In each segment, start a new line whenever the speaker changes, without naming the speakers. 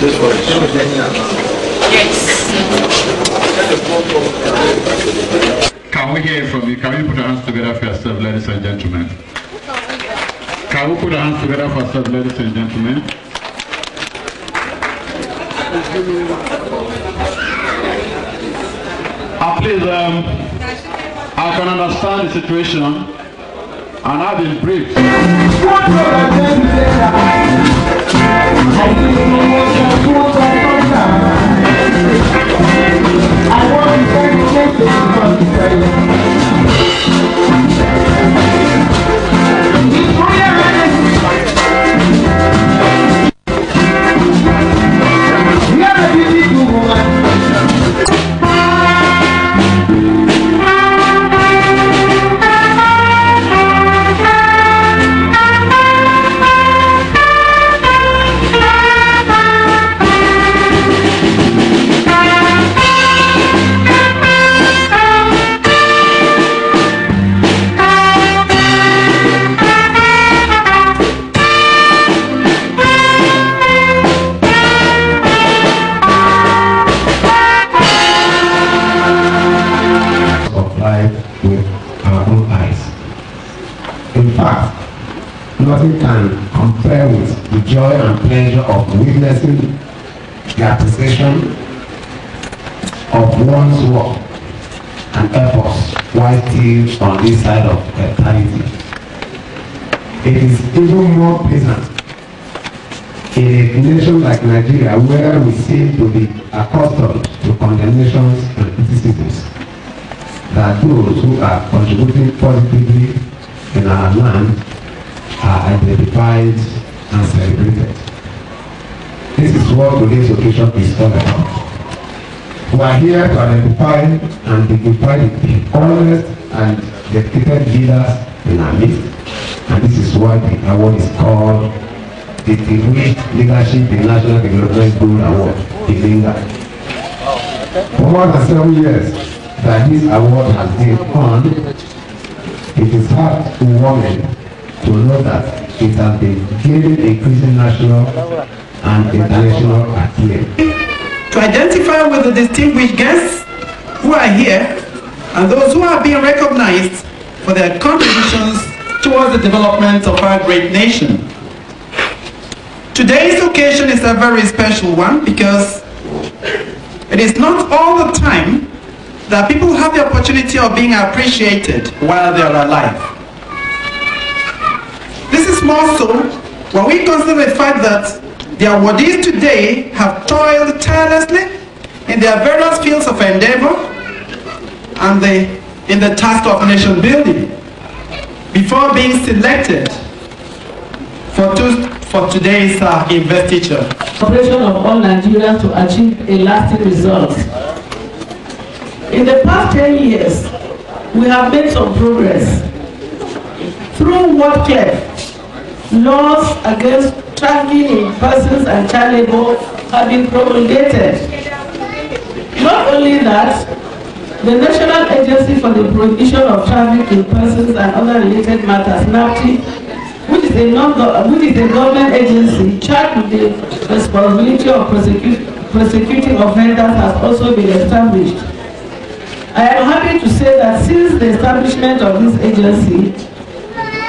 This one.
Yes.
Can we hear from you? Can we put our hands together for yourself, ladies and gentlemen? Can we put our hands together for ourselves, ladies and gentlemen? Please, I can understand the situation, and I've been briefed.
Nothing can compare with the joy and pleasure of witnessing the appreciation of one's work and efforts while still on this side of eternity. It is even more pleasant in a nation like Nigeria, where we seem to be accustomed to condemnations and criticisms, that those who are contributing positively in our land are identified and celebrated. This is what today's occasion is all about. We are here to identify and dignify the honest and dedicated leaders in our midst, and this is why the award is called the Distinguished Leadership in National Development Gold Award, DILINGA. For more than 7 years that this award has been on, it is heartwarming to know that it has been gaining increasing national and international acclaim.
To identify with the distinguished guests who are here and those who are being recognized for their contributions towards the development of our great nation. Today's occasion is a very special one because it is not all the time that people have the opportunity of being appreciated while they are alive. This is more so when we consider the fact that the awardees today have toiled tirelessly in their various fields of endeavor and in the task of nation building before being selected for today's investiture.
Operation of all Nigerians to achieve a lasting result. In the past 10 years, we have made some progress. Through WordClef, laws against trafficking in persons and child labor have been promulgated. Not only that, the National Agency for the Prohibition of Trafficking in Persons and Other Related Matters, NAPTI, which is a government agency charged with the responsibility of prosecuting offenders, has also been established. I am happy to say that since the establishment of this agency,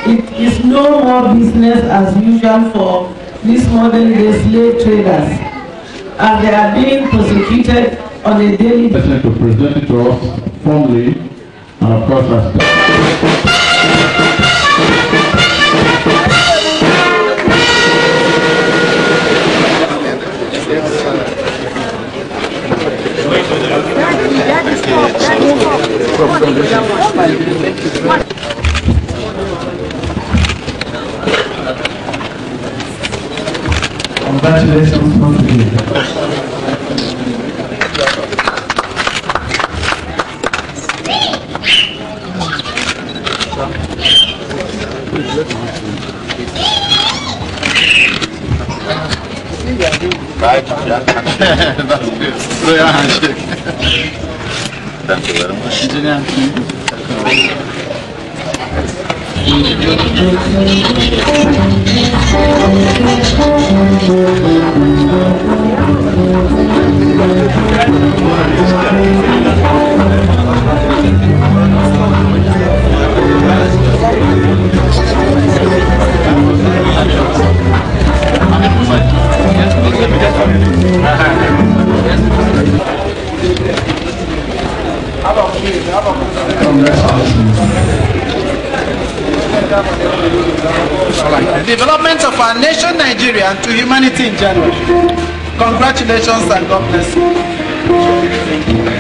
it is no more business as usual for these modern day slave traders, and they are being prosecuted on a daily basis.
To present it to us formally, and of course,
Congratulations once again.
Right, that's good. Royal handshake. Thank you very much. Engineer.
The development of our nation, Nigeria, and to humanity in general. Congratulations and God bless you.